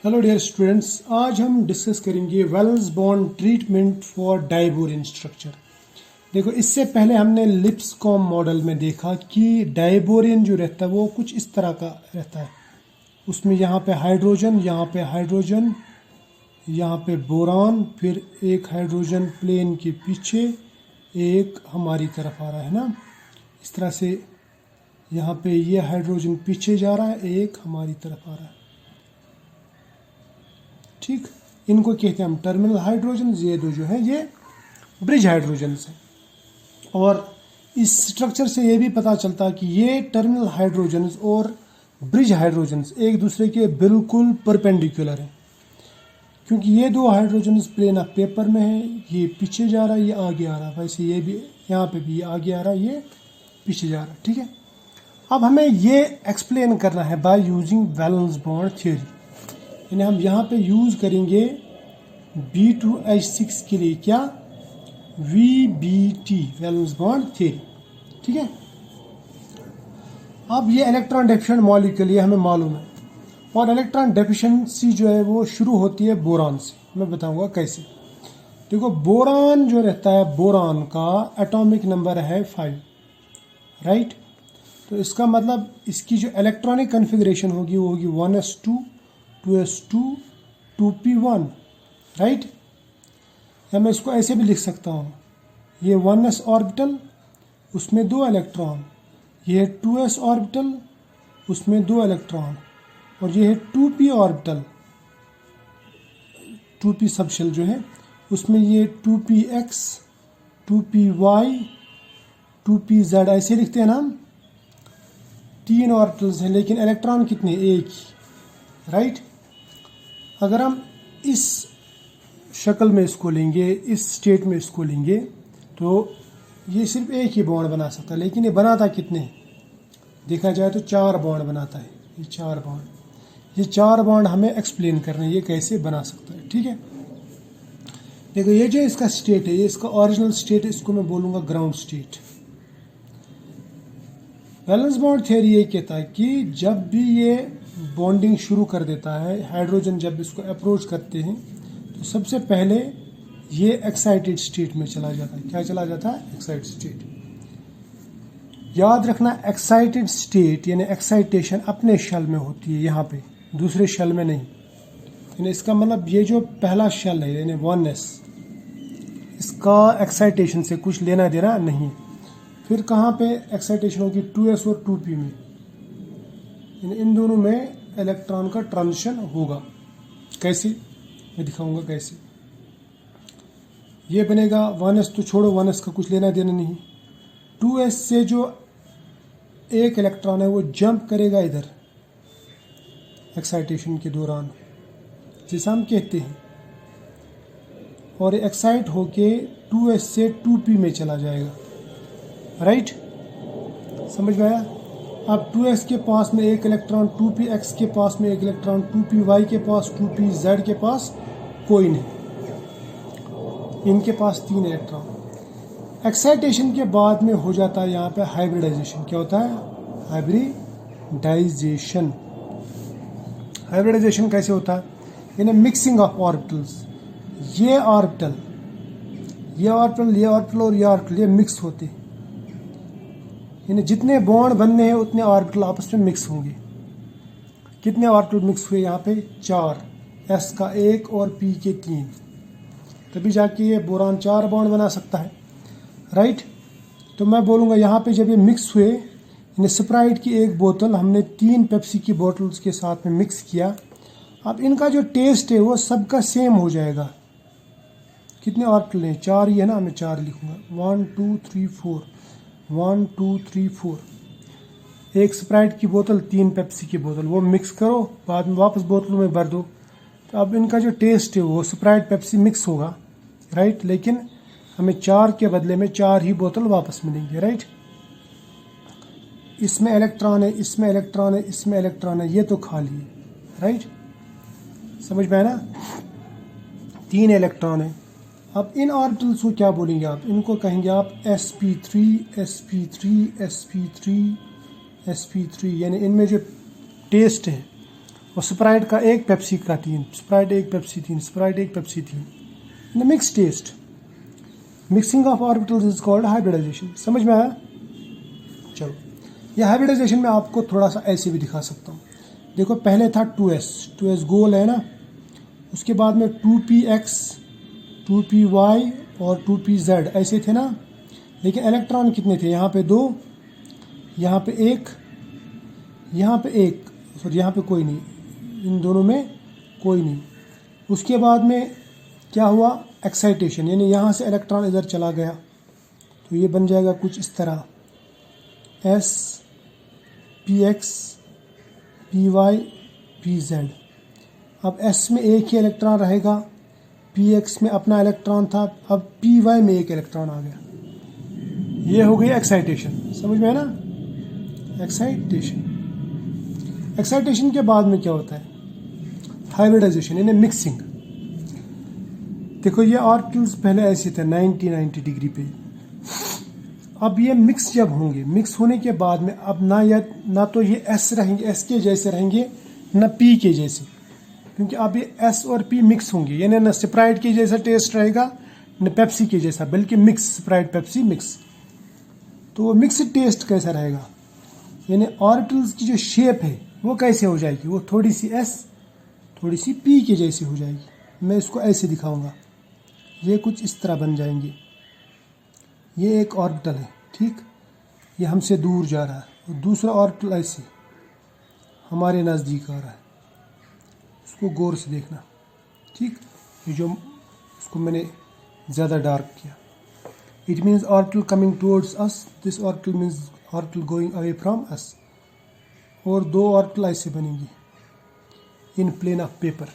Hello dear students, आज हम discuss करेंगे valence bond treatment for diborane structure. देखो, इससे पहले हमने लिप्सकॉम मॉडल में देखा कि डाइबोरिन जो रहता है वो कुछ इस तरह का रहता है। उसमें यहाँ पे हाइड्रोजन, यहाँ पे हाइड्रोजन, यहाँ पे बोरान, फिर एक हाइड्रोजन प्लेन के पीछे एक हमारी तरफ आ रहा है ना। इस तरह से यहाँ पे ये हाइड्रोजन पीछे जा रहा है, एक हमारी तरफ आ रहा है। ठीक, इनको कहते हैं हम टर्मिनल हाइड्रोजन। ये दो जो है ये ब्रिज हाइड्रोजन है। और इस स्ट्रक्चर से ये भी पता चलता है कि ये टर्मिनल हाइड्रोजन्स और ब्रिज हाइड्रोजन्स एक दूसरे के बिल्कुल परपेंडिकुलर हैं, क्योंकि ये दो हाइड्रोजन्स प्लेन ऑफ पेपर में है। ये पीछे जा रहा है, ये आगे आ रहा है। वैसे ये भी यहाँ पे भी ये आगे आ रहा है, ये पीछे जा रहा है। ठीक है, अब हमें ये एक्सप्लेन करना है by using valence bond theory. यानी हम यहाँ पे यूज़ करेंगे B2H6 के लिए क्या, VBT, वैलेंस बॉन्ड थ्योरी। ठीक है, अब ये इलेक्ट्रॉन डेफिशिएंट मॉलिक्यूल, ये हमें मालूम है। और इलेक्ट्रॉन डेफिशिएंसी जो है वो शुरू होती है बोरान से। मैं बताऊंगा कैसे। देखो, बोरान जो रहता है, बोरान का एटॉमिक नंबर है 5, राइट। तो इसका मतलब इसकी जो इलेक्ट्रॉनिक कन्फिग्रेशन होगी वो होगी 1s2 2s2 2p1, राइट। या मैं इसको ऐसे भी लिख सकता हूँ, ये 1s ऑर्बिटल, उसमें 2 इलेक्ट्रॉन, ये है 2s ऑर्बिटल, उसमें 2 इलेक्ट्रॉन, और ये है 2p ऑर्बिटल, 2p सबशेल जो है, उसमें ये 2px 2py 2pz ऐसे लिखते हैं ना हम। 3 ऑर्बिटल्स हैं, लेकिन इलेक्ट्रॉन कितने, एक ही, राइट। अगर हम इस शक्ल में इसको लेंगे, इस स्टेट में इसको लेंगे, तो ये सिर्फ एक ही बॉन्ड बना सकता है। लेकिन ये बनाता कितने, देखा जाए तो 4 बॉन्ड बनाता है। ये 4 बॉन्ड, ये 4 बॉन्ड हमें एक्सप्लेन करना है ये कैसे बना सकता है। ठीक है, देखो ये जो इसका स्टेट है, ये इसका ओरिजिनल स्टेट है, इसको मैं बोलूँगा ground state. Valence bond theory ये कहता है कि जब भी ये बॉन्डिंग शुरू कर देता है, हाइड्रोजन जब इसको अप्रोच करते हैं, तो सबसे पहले ये एक्साइटेड स्टेट में चला जाता है। क्या चला जाता है, एक्साइटेड स्टेट। याद रखना, एक्साइटेड स्टेट यानी एक्साइटेशन अपने शेल में होती है, यहाँ पे दूसरे शेल में नहीं। यानी इसका मतलब ये जो पहला शेल है यानी 1s, इसका एक्साइटेशन से कुछ लेना देना नहीं। फिर कहाँ पे एक्साइटेशन होगी, 2s और 2p में। इन दोनों में इलेक्ट्रॉन का ट्रांजिशन होगा। कैसे, मैं दिखाऊंगा कैसे। ये बनेगा 1s, तो छोड़ो 1s का कुछ लेना देना नहीं। 2s से जो एक इलेक्ट्रॉन है वो जंप करेगा इधर एक्साइटेशन के दौरान, जिसे हम कहते हैं, और एक्साइट होके 2s से 2p में चला जाएगा, राइट। समझ में आया। अब 2s के पास में एक इलेक्ट्रॉन, 2px के पास में एक इलेक्ट्रॉन, 2py के पास, 2pz के पास कोई नहीं, इनके पास 3 इलेक्ट्रॉन। एक्साइटेशन के बाद में हो जाता है यहाँ पे हाइब्रिडाइजेशन। क्या होता है, हाइब्रिडाइजेशन। हाइब्रिडाइजेशन कैसे होता है, यानी मिक्सिंग ऑफ ऑर्बिटल्स। ये ऑर्बिटल, ये ऑर्बिटल, ये ऑर्बिटल और ये ऑर्बिटल, ये मिक्स होते हैं। यानी जितने बॉन्ड बनने हैं उतने ऑर्बिटल आपस में मिक्स होंगे। कितने ऑर्बिटल मिक्स हुए यहाँ पे, 4, s का 1 और p के 3, तभी जाके ये बोरान 4 बॉन्ड बना सकता है, राइट। तो मैं बोलूँगा यहाँ पे जब ये मिक्स हुए, यानी स्प्राइट की एक बोतल हमने 3 पेप्सी की बोतल्स के साथ में मिक्स किया। अब इनका जो टेस्ट है वो सबका सेम हो जाएगा। कितने ऑर्बिटल हैं, 4 ही है ना, मैं 4 लिखूँगा, 1 2 3 4, 1 2 3 4। एक स्प्राइट की बोतल, 3 पेप्सी की बोतल, वो मिक्स करो, बाद में वापस बोतलों में भर दो। तो अब इनका जो टेस्ट है वो स्प्राइट पेप्सी मिक्स होगा, राइट। लेकिन हमें 4 के बदले में 4 ही बोतल वापस मिलेंगे, राइट। इसमें इलेक्ट्रॉन है, इसमें इलेक्ट्रॉन है, इसमें इलेक्ट्रॉन है, ये तो खाली है, राइट। समझ में आया ना, 3 इलेक्ट्रॉन है। अब इन ऑर्बिटल्स को क्या बोलेंगे आप, इनको कहेंगे आप sp3 sp3 sp3 sp3। यानी इनमें जो टेस्ट है और स्प्राइट का एक, पेप्सी का 3, स्प्राइट एक, पेप्सी 3, स्प्राइट एक, पेप्सी 3, इन mix taste. Mixing of orbitals is called hybridisation. समझ में आया? चलो, यह हाइब्रिडाइजेशन मैं आपको थोड़ा सा ऐसे भी दिखा सकता हूँ। देखो, पहले था 2s गोल है ना, उसके बाद में 2px, 2py और 2pz ऐसे थे ना, लेकिन इलेक्ट्रॉन कितने थे? यहाँ पे 2, यहाँ पे 1, यहाँ पे 1, सॉरी यहाँ पे कोई नहीं, इन दोनों में कोई नहीं। उसके बाद में क्या हुआ? एक्साइटेशन, यानी यहाँ से इलेक्ट्रॉन इधर चला गया, तो ये बन जाएगा कुछ इस तरह, s, px, py, pz। अब s में एक ही इलेक्ट्रॉन रहेगा, px में अपना इलेक्ट्रॉन था, अब py में एक इलेक्ट्रॉन आ गया। ये हो गई एक्साइटेशन। समझ में है ना? एक्साइटेशन। एक्साइटेशन के बाद में क्या होता है? हाइब्रिडाइजेशन, यानी मिक्सिंग। देखो, ये ऑर्बिटल्स पहले ऐसे थे 90 डिग्री पे। अब ये मिक्स जब होंगे, मिक्स होने के बाद में अब ना तो ये s रहेंगे, s के जैसे रहेंगे, ना p के जैसे, क्योंकि अब ये s और p मिक्स होंगे, यानी ना स्प्राइट के जैसा टेस्ट रहेगा, न पेप्सी के जैसा, बल्कि मिक्स, स्प्राइट पेप्सी मिक्स। तो वो मिक्स टेस्ट कैसा रहेगा? यानी ऑर्बिटल्स की जो शेप है वो कैसे हो जाएगी? वो थोड़ी सी s, थोड़ी सी p के जैसी हो जाएगी। मैं इसको ऐसे दिखाऊंगा, ये कुछ इस तरह बन जाएंगे। ये एक ऑर्बिटल है, ठीक, ये हमसे दूर जा रहा है, और दूसरा ऑर्बिटल ऐसे हमारे नज़दीक आ रहा है। उसको गौर से देखना, ठीक। ये जो इसको मैंने ज़्यादा डार्क किया, it means orbital coming towards us, this orbital means orbital going away from us. और दो ऑर्बिटल ऐसे बनेंगी इन प्लेन ऑफ पेपर।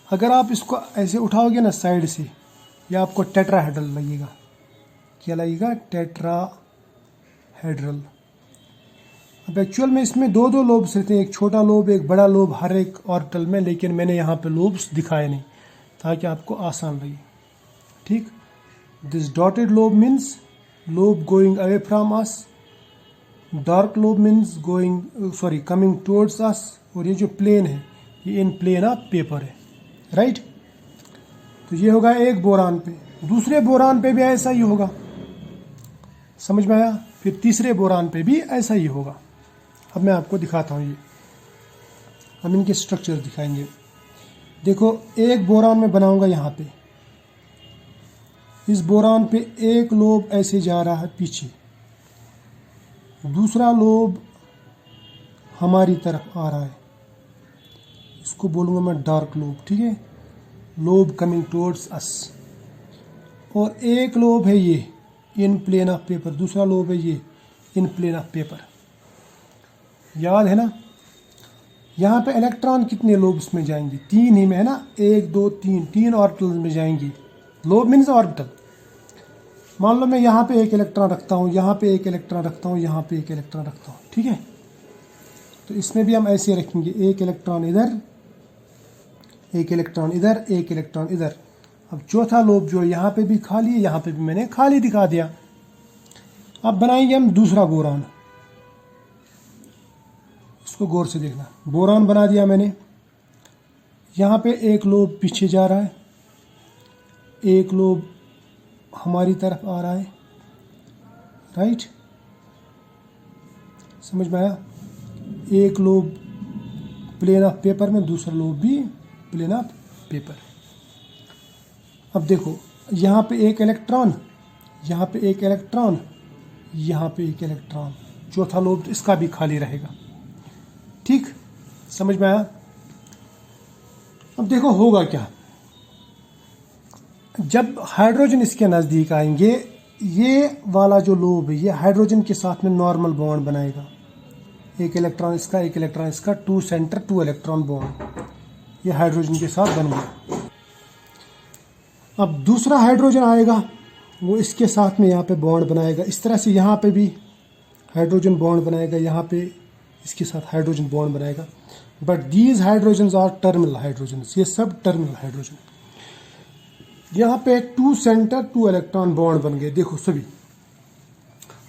अगर आप इसको ऐसे उठाओगे ना साइड से, ये आपको टेट्राहेड्रल लगेगा। क्या लगेगा? टेट्राहेड्रल। अब एक्चुअल में इसमें दो लोब्स रहते हैं, एक छोटा लोब, एक बड़ा लोब हर एक ऑर्बिटल में, लेकिन मैंने यहाँ पे लोब्स दिखाए नहीं ताकि आपको आसान लगे, ठीक। This dotted lobe means lobe going away from us, dark lobe means coming towards अस, और ये जो प्लेन है ये इन प्लेन ऑफ पेपर है, राइट। तो ये होगा एक बोरान पे, दूसरे बोरान पे भी ऐसा ही होगा। समझ में आया? फिर तीसरे बोरान पे भी ऐसा ही होगा। अब मैं आपको दिखाता हूँ, ये हम इनके स्ट्रक्चर दिखाएंगे। देखो, एक बोरान में बनाऊंगा यहाँ पे, इस बोरान पे एक लोब ऐसे जा रहा है पीछे, दूसरा लोब हमारी तरफ आ रहा है, इसको बोलूँगा मैं डार्क लोब, ठीक है, लोब कमिंग टुवर्ड्स अस। और एक लोब है ये इन प्लेन ऑफ पेपर, दूसरा लोब है ये इन प्लेन ऑफ पेपर। याद है ना? यहाँ पे इलेक्ट्रॉन कितने लोब्स में जाएंगे? 3 ही में है ना, 1 2 3, 3 ऑर्बिटल्स में जाएंगे। Lobe means orbital. मान लो मैं यहाँ पे एक इलेक्ट्रॉन रखता हूँ, यहाँ पे एक इलेक्ट्रॉन रखता हूँ, यहाँ पे एक इलेक्ट्रॉन रखता हूँ, ठीक है। तो इसमें भी हम ऐसे रखेंगे, एक इलेक्ट्रॉन इधर, एक इलेक्ट्रॉन इधर, एक इलेक्ट्रॉन इधर। अब चौथा लोब जो यहाँ पे भी खाली है, यहाँ पे भी मैंने खाली दिखा दिया। अब बनाएंगे हम दूसरा बोरान, इसको गौर से देखना। बोरान बना दिया मैंने, यहाँ पे एक लोब पीछे जा रहा है, एक लोब हमारी तरफ आ रहा है, राइट। समझ में आया? एक लोब प्लेन ऑफ पेपर में, दूसरा लोब भी प्लेन ऑफ पेपर। अब देखो, यहाँ पे एक इलेक्ट्रॉन, यहाँ पे एक इलेक्ट्रॉन, यहाँ पे एक इलेक्ट्रॉन, चौथा लोब तो इसका भी खाली रहेगा, ठीक। समझ में आया? अब देखो होगा क्या, जब हाइड्रोजन इसके नज़दीक आएंगे, ये वाला जो लोब है ये हाइड्रोजन के साथ में नॉर्मल बॉन्ड बनाएगा। एक इलेक्ट्रॉन इसका, एक इलेक्ट्रॉन इसका, 2 सेंटर 2 इलेक्ट्रॉन बॉन्ड, ये हाइड्रोजन के साथ बन गया। अब दूसरा हाइड्रोजन आएगा, वो इसके साथ में यहाँ पे बॉन्ड बनाएगा। इस तरह से यहाँ पे भी हाइड्रोजन बॉन्ड बनाएगा, यहाँ पे इसके साथ हाइड्रोजन बॉन्ड बनाएगा। But these hydrogens are terminal hydrogens, ये सब टर्मिनल हाइड्रोजन। यहाँ पे 2 सेंटर 2 इलेक्ट्रॉन बॉन्ड बन गए, देखो सभी।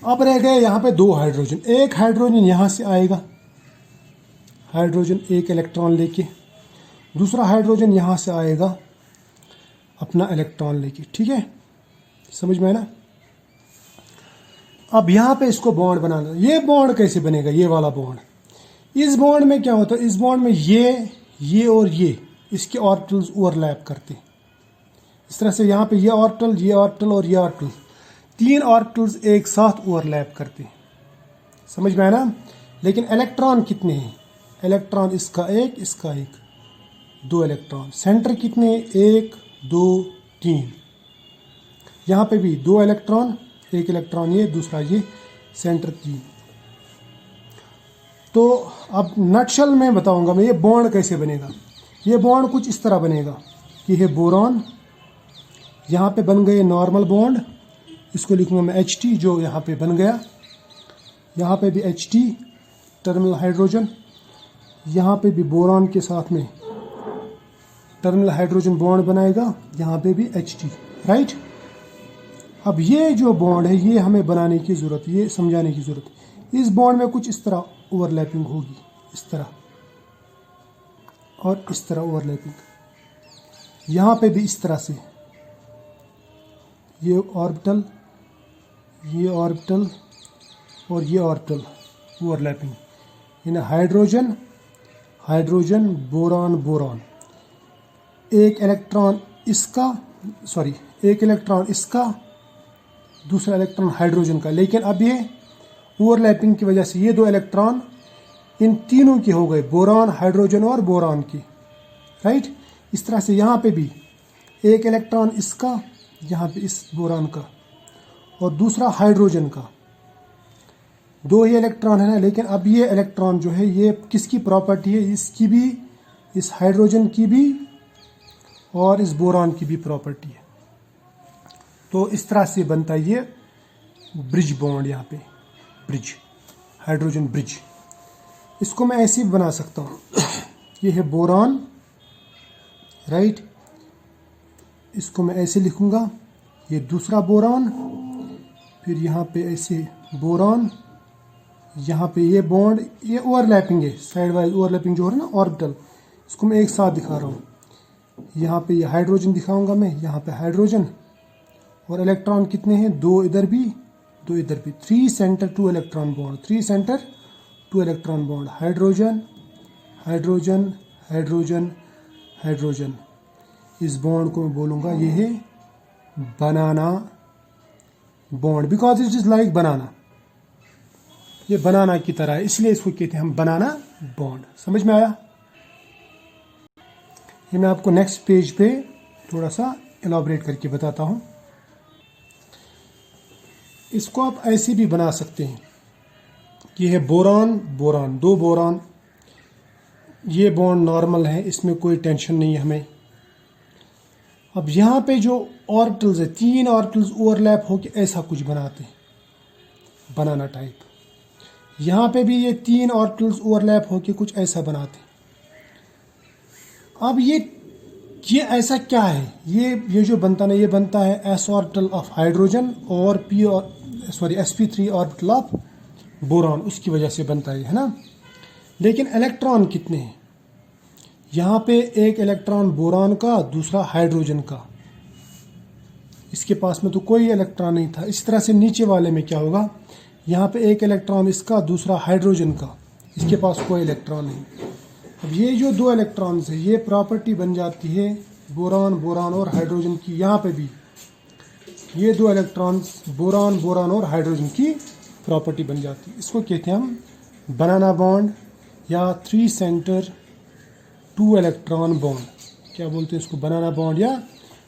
अब रह गए यहाँ पे 2 हाइड्रोजन। एक हाइड्रोजन यहाँ से आएगा, हाइड्रोजन एक इलेक्ट्रॉन लेके, दूसरा हाइड्रोजन यहाँ से आएगा अपना इलेक्ट्रॉन लेके, ठीक है, समझ में है ना। अब यहाँ पे इसको बॉन्ड बनाना, ये बॉन्ड कैसे बनेगा, ये वाला बॉन्ड, इस बॉन्ड में क्या होता है, इस बॉन्ड में ये और ये इसके ऑर्बिटल्स ओवरलैप करते, इस तरह से यहाँ पे ये ऑर्बिटल और ये ऑर्बिटल, तीन ऑर्बिटल्स एक साथ ओवरलैप करते, समझ में है ना। लेकिन इलेक्ट्रॉन कितने हैं, इलेक्ट्रॉन इसका एक, इसका एक, दो इलेक्ट्रॉन, सेंटर कितने, एक दो तीन, यहाँ पे भी दो इलेक्ट्रॉन, एक इलेक्ट्रॉन ये, दूसरा ये, सेंटर तीन। तो अब नटशल में बताऊंगा मैं ये बॉन्ड कैसे बनेगा। ये बॉन्ड कुछ इस तरह बनेगा कि ये बोरॉन, यहाँ पे बन गए नॉर्मल बॉन्ड, इसको लिखूंगा मैं HT, जो यहाँ पे बन गया, यहाँ पे भी HT टर्मिनल हाइड्रोजन, यहाँ पे भी बोरॉन के साथ में टर्मिनल हाइड्रोजन बॉन्ड बनाएगा, यहाँ पे भी HT, राइट। अब ये जो बॉन्ड है ये हमें बनाने की ज़रूरत, ये समझाने की ज़रूरत है। इस बॉन्ड में कुछ इस तरह ओवरलैपिंग होगी, इस तरह और इस तरह ओवरलैपिंग, यहाँ पे भी इस तरह से, ये ऑर्बिटल और ये ऑर्बिटल ओवरलैपिंग, यानी हाइड्रोजन हाइड्रोजन बोरॉन बोरॉन, एक इलेक्ट्रॉन इसका, दूसरा इलेक्ट्रॉन हाइड्रोजन का। लेकिन अब ये ओवरलैपिंग की वजह से ये दो इलेक्ट्रॉन इन तीनों के हो गए, बोरॉन, हाइड्रोजन और बोरॉन के, राइट। इस तरह से यहाँ पे भी एक इलेक्ट्रॉन इसका, यहाँ पे इस बोरॉन का, और दूसरा हाइड्रोजन का, दो ही इलेक्ट्रॉन है ना। लेकिन अब ये इलेक्ट्रॉन जो है ये किसकी प्रॉपर्टी है, इसकी भी, इस हाइड्रोजन की भी और इस बोरॉन की भी प्रॉपर्टी है। तो इस तरह से बनता है ये ब्रिज बॉन्ड, यहाँ पे ब्रिज, हाइड्रोजन ब्रिज। इसको मैं ऐसे भी बना सकता हूँ ये है बोरॉन, राइट, इसको मैं ऐसे लिखूंगा, ये दूसरा बोरॉन, फिर यहाँ पे ऐसे बोरॉन, यहाँ पे ये बॉन्ड, ये ओवरलैपिंग है, साइड वाइज ओवरलैपिंग जो है ना ऑर्बिटल, इसको मैं एक साथ दिखा रहा हूँ। यहाँ पे ये हाइड्रोजन दिखाऊंगा मैं, यहाँ पे हाइड्रोजन, और इलेक्ट्रॉन कितने हैं, दो इधर भी दो इधर भी, 3 center 2 electron bond, 3 center 2 electron bond, hydrogen hydrogen hydrogen hydrogen. इस बॉन्ड को मैं बोलूँगा ये है banana bond, because it is like banana, ये बनाना की तरह है, इसलिए इसको कहते हैं हम बनाना बॉन्ड। समझ में आया। ये मैं आपको नेक्स्ट पेज पे थोड़ा सा एलॉबरेट करके बताता हूँ। इसको आप ऐसे भी बना सकते हैं कि है बोरॉन बोरॉन, दो बोरॉन, ये बॉन्ड नॉर्मल है, इसमें कोई टेंशन नहीं है हमें। अब यहाँ पे जो ऑर्बिटल्स है, 3 ऑर्बिटल्स ओवरलैप होके ऐसा कुछ बनाते हैं, बनाना टाइप। यहाँ पे भी ये 3 ऑर्बिटल्स ओवरलैप होके कुछ ऐसा बनाते हैं। अब ये ऐसा क्या है, ये जो बनता है, ये बनता है s ऑर्बिटल ऑफ हाइड्रोजन और sp3 ऑर्बिटल ऑफ बोरॉन, उसकी वजह से बनता है ना। लेकिन इलेक्ट्रॉन कितने हैं, यहाँ पे एक इलेक्ट्रॉन बोरॉन का, दूसरा हाइड्रोजन का, इसके पास में तो कोई इलेक्ट्रॉन नहीं था। इस तरह से नीचे वाले में क्या होगा, यहाँ पे एक इलेक्ट्रॉन इसका, दूसरा हाइड्रोजन का, इसके पास कोई इलेक्ट्रॉन नहीं। अब ये जो दो इलेक्ट्रॉन्स है, ये प्रॉपर्टी बन जाती है बोरॉन बोरॉन और हाइड्रोजन की। यहाँ पे भी ये दो इलेक्ट्रॉन्स बोरॉन बोरॉन और हाइड्रोजन की प्रॉपर्टी बन जाती है। इसको कहते हैं हम बनाना बॉन्ड या 3 सेंटर 2 इलेक्ट्रॉन बॉन्ड। क्या बोलते हैं इसको, बनाना बॉन्ड या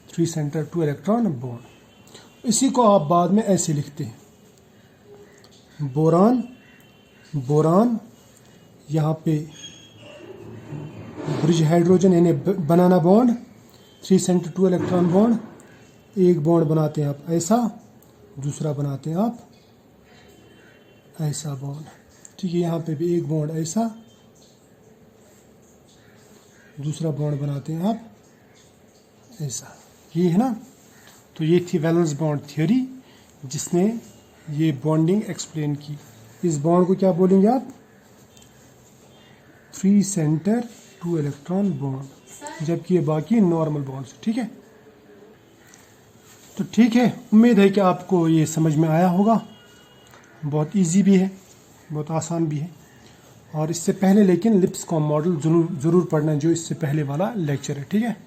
3 सेंटर 2 इलेक्ट्रॉन बॉन्ड। इसी को आप बाद में ऐसे लिखते हैं, बोरॉन बोरॉन, यहाँ पे ब्रिज हाइड्रोजन यानी बनाना बॉन्ड, 3 सेंटर 2 इलेक्ट्रॉन बॉन्ड। एक बॉन्ड बनाते हैं आप ऐसा, दूसरा बनाते हैं आप ऐसा बॉन्ड, ठीक है। यहाँ पे भी एक बॉन्ड ऐसा, दूसरा बॉन्ड बनाते हैं आप ऐसा, ये है ना। तो ये थी वैलेंस बॉन्ड थ्योरी जिसने ये बॉन्डिंग एक्सप्लेन की। इस बॉन्ड को क्या बोलेंगे आप, फ्री सेंटर, 2 इलेक्ट्रॉन बॉन्ड, जबकि ये बाकी नॉर्मल बॉन्ड्स। ठीक है, तो ठीक है, उम्मीद है कि आपको ये समझ में आया होगा। बहुत इजी भी है, बहुत आसान भी है। और इससे पहले लेकिन लिप्स कॉम मॉडल ज़रूर पढ़ना, जो इससे पहले वाला लेक्चर है। ठीक है।